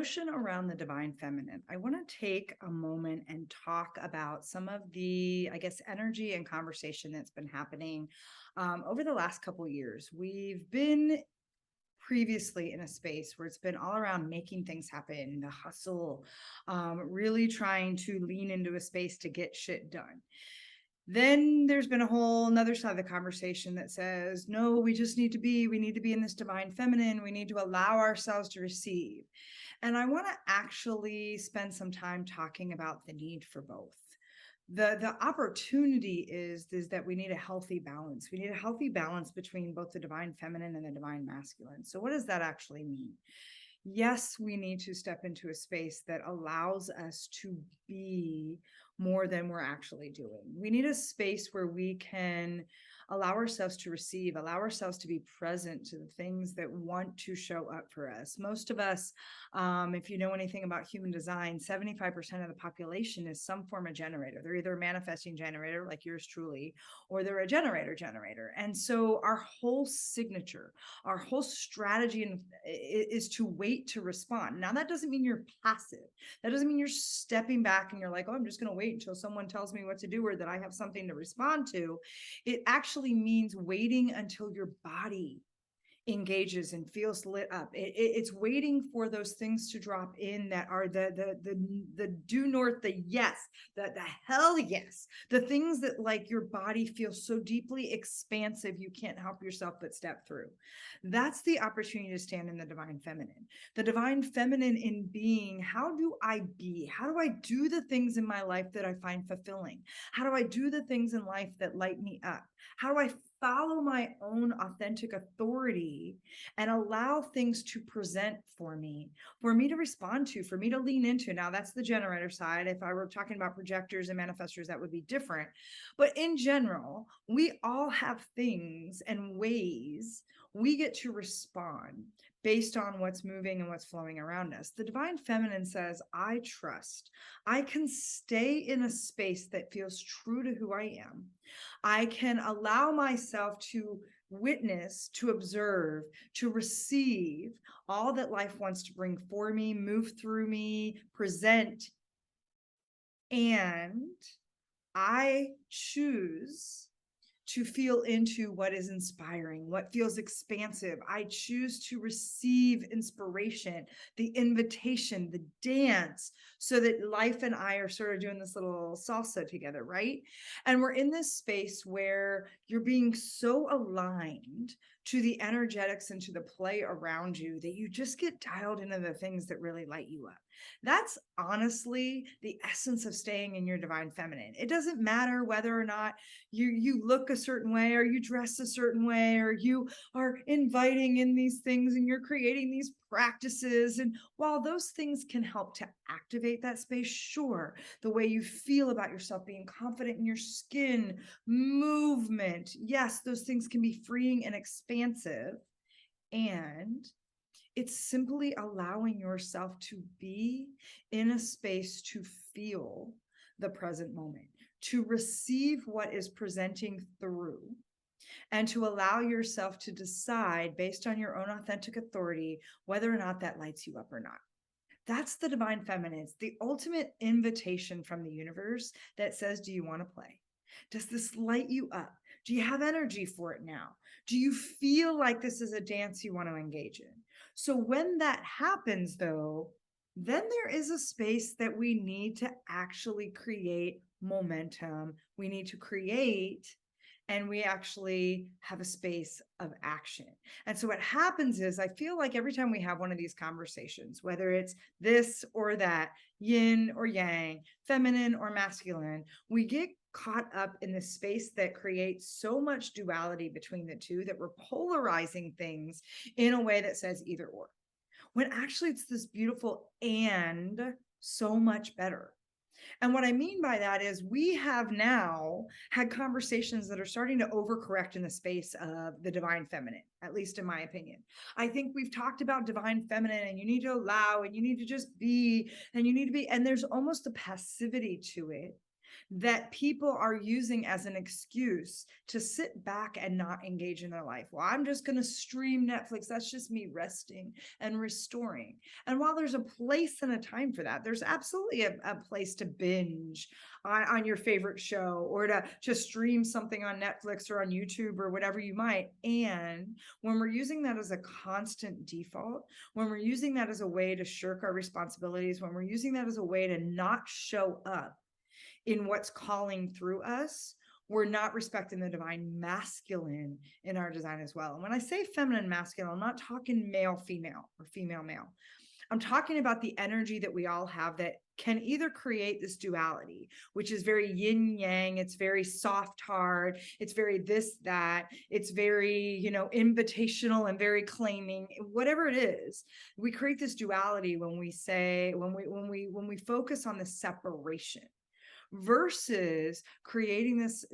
discussion around the divine feminine, I want to take a moment and talk about some of the, I guess, energy and conversation that's been happening over the last couple of years. We've been previously in a space where it's been all around making things happen, the hustle, really trying to lean into a space to get shit done. Then there's been a whole another side of the conversation that says, no, we need to be in this divine feminine. We need to allow ourselves to receive. And I want to actually spend some time talking about the need for both. The opportunity is that we need a healthy balance. We need a healthy balance between both the divine feminine and the divine masculine. So what does that actually mean? Yes, we need to step into a space that allows us to be more than we're actually doing. We need a space where we can allow ourselves to receive, allow ourselves to be present to the things that want to show up for us. Most of us, if you know anything about human design, 75% of the population is some form of generator. They're either a manifesting generator like yours truly, or they're a generator. And so our whole signature, our whole strategy is to wait to respond. Now, that doesn't mean you're passive. That doesn't mean you're stepping back and you're like, oh, I'm just going to wait until someone tells me what to do or that I have something to respond to. It actually means waiting until your body engages and feels lit up. It's waiting for those things to drop in that are the due north, the yes, the hell yes, the things that like your body feels so deeply expansive you can't help yourself but step through. That's the opportunity to stand in the divine feminine. The divine feminine in being, how do I be? How do I do the things in my life that I find fulfilling? How do I do the things in life that light me up? How do I follow my own authentic authority and allow things to present for me to respond to, for me to lean into? Now, that's the generator side. If I were talking about projectors and manifestors, that would be different. But in general, we all have things and ways we get to respond based on what's moving and what's flowing around us. The divine feminine says, I trust. I can stay in a space that feels true to who I am. I can allow myself to witness, to observe, to receive all that life wants to bring for me, move through me, present. And I choose to feel into what is inspiring, what feels expansive. I choose to receive inspiration, the invitation, the dance, so that life and I are sort of doing this little salsa together, right? And we're in this space where you're being so aligned to the energetics and to the play around you that you just get dialed into the things that really light you up. That's honestly the essence of staying in your divine feminine. It doesn't matter whether or not you look a certain way or you dress a certain way or you are inviting in these things and you're creating these practices. And while those things can help to activate that space, sure, the way you feel about yourself, being confident in your skin, movement, yes, those things can be freeing and expansive. And it's simply allowing yourself to be in a space to feel the present moment, to receive what is presenting through, and to allow yourself to decide based on your own authentic authority whether or not that lights you up or not. That's the divine feminine. It's the ultimate invitation from the universe that says, do you want to play? Does this light you up? Do you have energy for it now? Do you feel like this is a dance you want to engage in? So when that happens, though, then there is a space that we need to actually create momentum. We need to create, and we actually have a space of action. And so what happens is, I feel like every time we have one of these conversations, whether it's this or that, yin or yang, feminine or masculine, we get caught up in the space that creates so much duality between the two that we're polarizing things in a way that says either or, when actually it's this beautiful and so much better. And what I mean by that is we have now had conversations that are starting to overcorrect in the space of the divine feminine, at least in my opinion. I think we've talked about divine feminine and you need to allow and you need to just be, and you need to be, and there's almost a passivity to it that people are using as an excuse to sit back and not engage in their life. Well, I'm just going to stream Netflix. That's just me resting and restoring. And while there's a place and a time for that, there's absolutely a place to binge on your favorite show, or to stream something on Netflix or on YouTube or whatever you might. And when we're using that as a constant default, when we're using that as a way to shirk our responsibilities, when we're using that as a way to not show up in what's calling through us, we're not respecting the divine masculine in our design as well. And when I say feminine masculine, I'm not talking male female or female male. I'm talking about the energy that we all have that can either create this duality, which is very yin yang, it's very soft hard, it's very this that, it's very, invitational and very claiming, whatever it is. We create this duality when we say, when we focus on the separation, versus creating this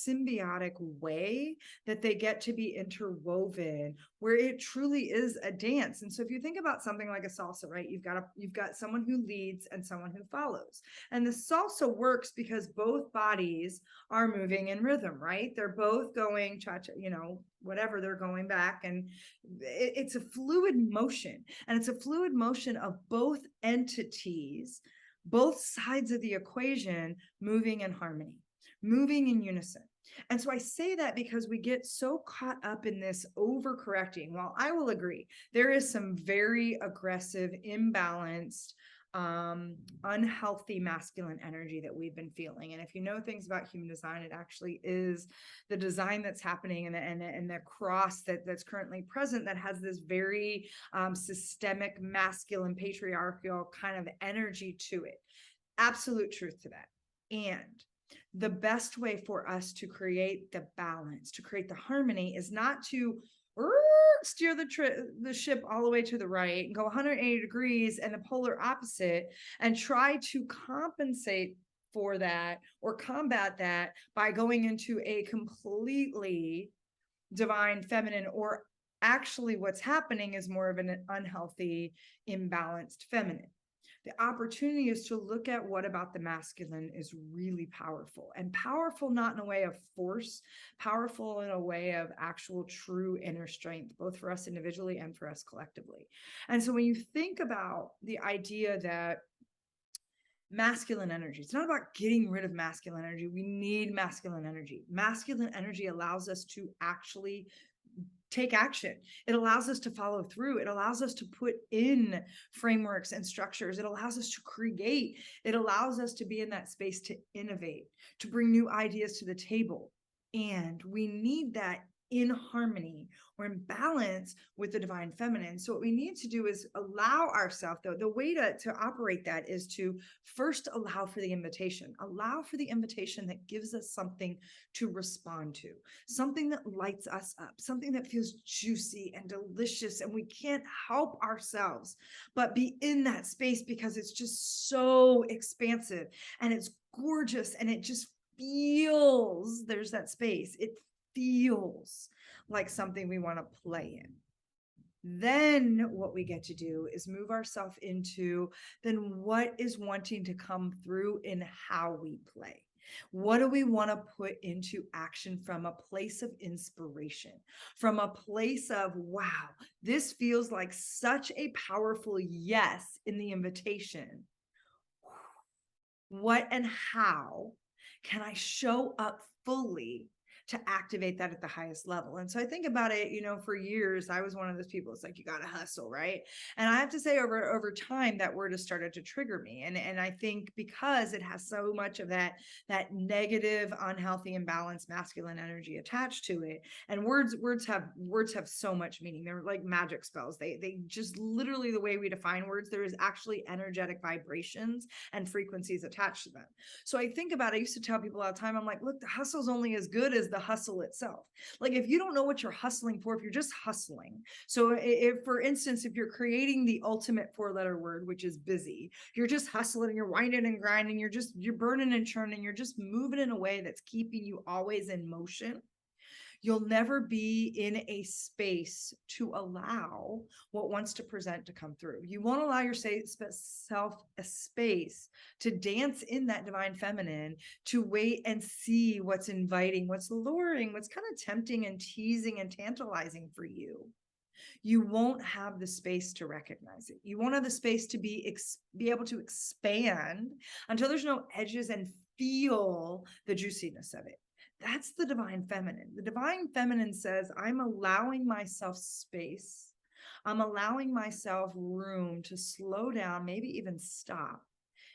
symbiotic way that they get to be interwoven, where it truly is a dance. And so if you think about something like a salsa, right, you've got someone who leads and someone who follows, and the salsa works because both bodies are moving in rhythm, right? They're both going cha-cha, whatever, they're going back, and it's a fluid motion, and it's a fluid motion of both entities, both sides of the equation moving in harmony, moving in unison. And so I say that because we get so caught up in this overcorrecting. While I will agree, there is some very aggressive, imbalanced, unhealthy masculine energy that we've been feeling. And if you know things about human design, it actually is the design that's happening and the cross that's currently present that has this very systemic, masculine, patriarchal kind of energy to it. Absolute truth to that. And the best way for us to create the balance, to create the harmony, is not to steer the ship all the way to the right and go 180 degrees and the polar opposite, and try to compensate for that or combat that by going into a completely divine feminine, or actually what's happening is more of an unhealthy, imbalanced feminine. The opportunity is to look at what about the masculine is really powerful, and powerful not in a way of force, powerful in a way of actual true inner strength, both for us individually and for us collectively. And so when you think about the idea that masculine energy, it's not about getting rid of masculine energy. We need masculine energy. Masculine energy allows us to actually take action. It allows us to follow through. It allows us to put in frameworks and structures. It allows us to create. It allows us to be in that space to innovate, to bring new ideas to the table. And we need that in harmony or in balance with the divine feminine. So what we need to do is allow ourselves, though, the way to operate that is to first allow for the invitation that gives us something to respond to, something that lights us up, something that feels juicy and delicious, and we can't help ourselves but be in that space because it's just so expansive and it's gorgeous, and it just feels, there's that space, it feels like something we want to play in. Then what we get to do is move ourselves into then what is wanting to come through in how we play. What do we want to put into action from a place of inspiration, from a place of, wow, this feels like such a powerful yes in the invitation. What and how can I show up fully to activate that at the highest level? And so I think about it, for years, I was one of those people. It's like, you got to hustle, right? And I have to say over time, that word has started to trigger me. And I think because it has so much of that negative, unhealthy, imbalanced masculine energy attached to it. And words have so much meaning. They're like magic spells. They just literally, the way we define words, there is actually energetic vibrations and frequencies attached to them. So I think about it, I used to tell people all the time, I'm like, look, the hustle's only as good as the hustle itself. Like, if you don't know what you're hustling for, if you're just hustling. So if, for instance, if you're creating the ultimate 4-letter word, which is busy, you're just hustling, you're winding and grinding, you're burning and churning, you're just moving in a way that's keeping you always in motion. You'll never be in a space to allow what wants to present to come through. You won't allow yourself a space to dance in that divine feminine, to wait and see what's inviting, what's luring, what's kind of tempting and teasing and tantalizing for you. You won't have the space to recognize it. You won't have the space to be able to expand until there's no edges and feel the juiciness of it. That's the divine feminine. The divine feminine says, I'm allowing myself space. I'm allowing myself room to slow down, maybe even stop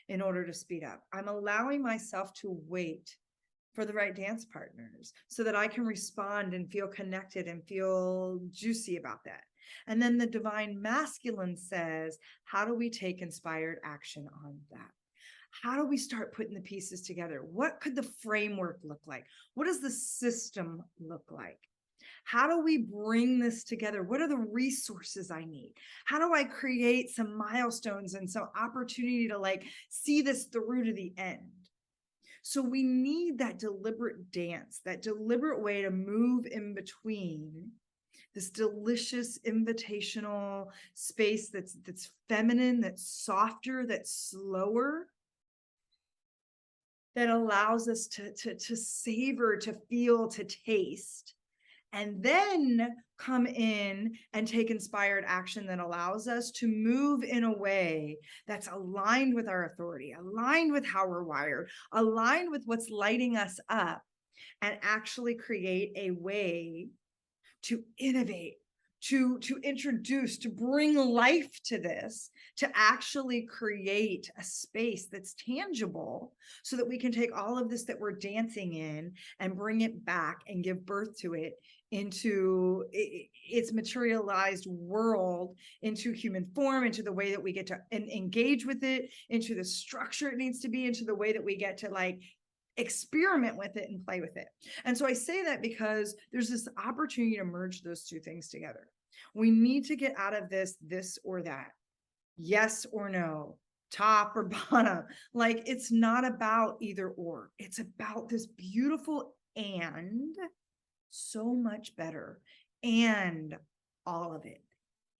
in order to speed up. I'm allowing myself to wait for the right dance partners so that I can respond and feel connected and feel juicy about that. And then the divine masculine says, how do we take inspired action on that? How do we start putting the pieces together? What could the framework look like? What does the system look like? How do we bring this together? What are the resources I need? How do I create some milestones and some opportunity to like see this through to the end? So we need that deliberate dance, that deliberate way to move in between this delicious invitational space that's feminine, that's softer, that's slower, that allows us to savor, to feel, to taste, and then come in and take inspired action that allows us to move in a way that's aligned with our authority, aligned with how we're wired, aligned with what's lighting us up, and actually create a way to innovate, to introduce, to bring life to this, to actually create a space that's tangible so that we can take all of this that we're dancing in and bring it back and give birth to it into its materialized world, into human form, into the way that we get to engage with it, into the structure it needs to be, into the way that we get to like experiment with it and play with it. And so I say that because there's this opportunity to merge those two things together. We need to get out of this or that, yes or no, top or bottom. Like it's not about either or. It's about this beautiful and so much better and all of it.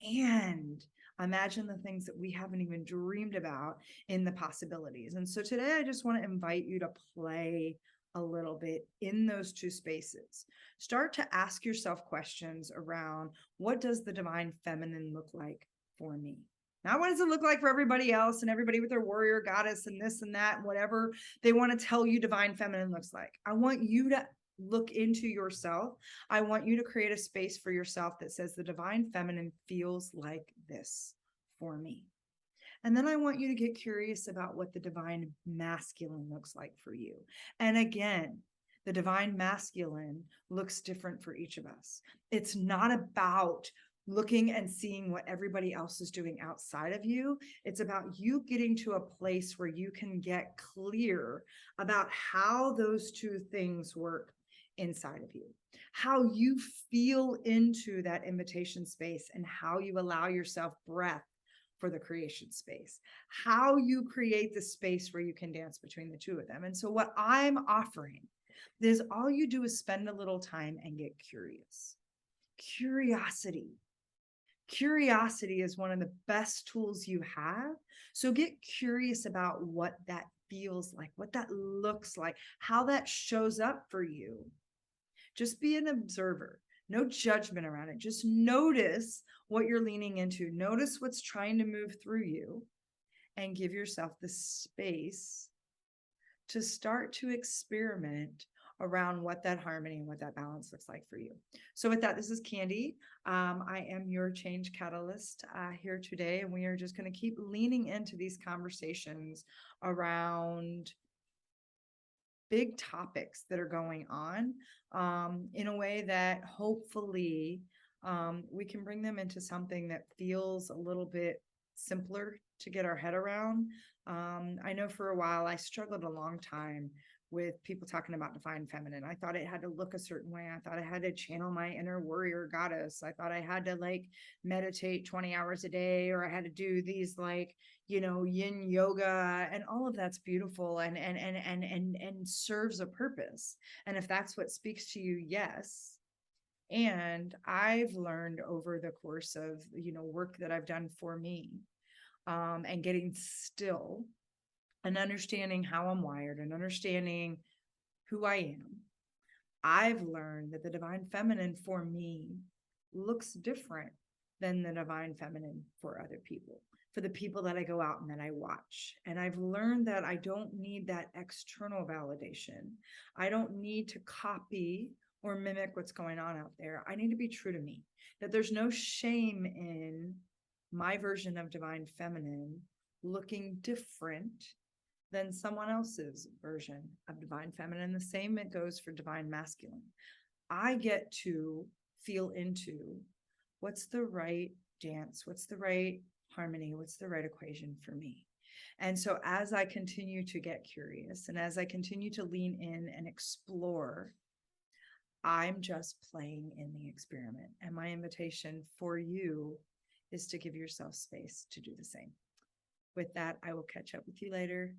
And imagine the things that we haven't even dreamed about in the possibilities. And so today I just want to invite you to play a little bit in those two spaces. Start to ask yourself questions around, what does the divine feminine look like for me? Not what does it look like for everybody else and everybody with their warrior goddess and this and that and whatever they want to tell you divine feminine looks like. I want you to look into yourself. I want you to create a space for yourself that says the divine feminine feels like this for me. And then I want you to get curious about what the divine masculine looks like for you. And again, the divine masculine looks different for each of us. It's not about looking and seeing what everybody else is doing outside of you. It's about you getting to a place where you can get clear about how those two things work inside of you, how you feel into that invitation space and how you allow yourself breath for the creation space, how you create the space where you can dance between the two of them. And so what I'm offering is all you do is spend a little time and get curious. Curiosity is one of the best tools you have. So get curious about what that feels like, what that looks like, how that shows up for you. Just be an observer, no judgment around it. Just notice what you're leaning into. Notice what's trying to move through you and give yourself the space to start to experiment around what that harmony and what that balance looks like for you. So with that, this is Candy. I am your change catalyst here today, and we are just going to keep leaning into these conversations around big topics that are going on in a way that hopefully we can bring them into something that feels a little bit simpler to get our head around. I know for a while I struggled a long time with people talking about divine feminine. I thought it had to look a certain way. I thought I had to channel my inner warrior goddess. I thought I had to like meditate 20 hours a day, or I had to do these like, yin yoga, and all of that's beautiful and serves a purpose. And if that's what speaks to you, yes. And I've learned over the course of, work that I've done for me, and getting still and understanding how I'm wired and understanding who I am, I've learned that the divine feminine for me looks different than the divine feminine for other people, for the people that I go out and that I watch. And I've learned that I don't need that external validation. I don't need to copy or mimic what's going on out there. I need to be true to me, that there's no shame in my version of divine feminine looking different than someone else's version of divine feminine. The same it goes for divine masculine. I get to feel into what's the right dance, what's the right harmony, what's the right equation for me. And so as I continue to get curious and as I continue to lean in and explore, I'm just playing in the experiment. And my invitation for you is to give yourself space to do the same. With that, I will catch up with you later.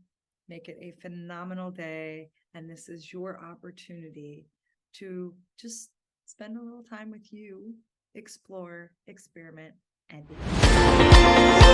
Make it a phenomenal day. And this is your opportunity to just spend a little time with you, explore, experiment, and be.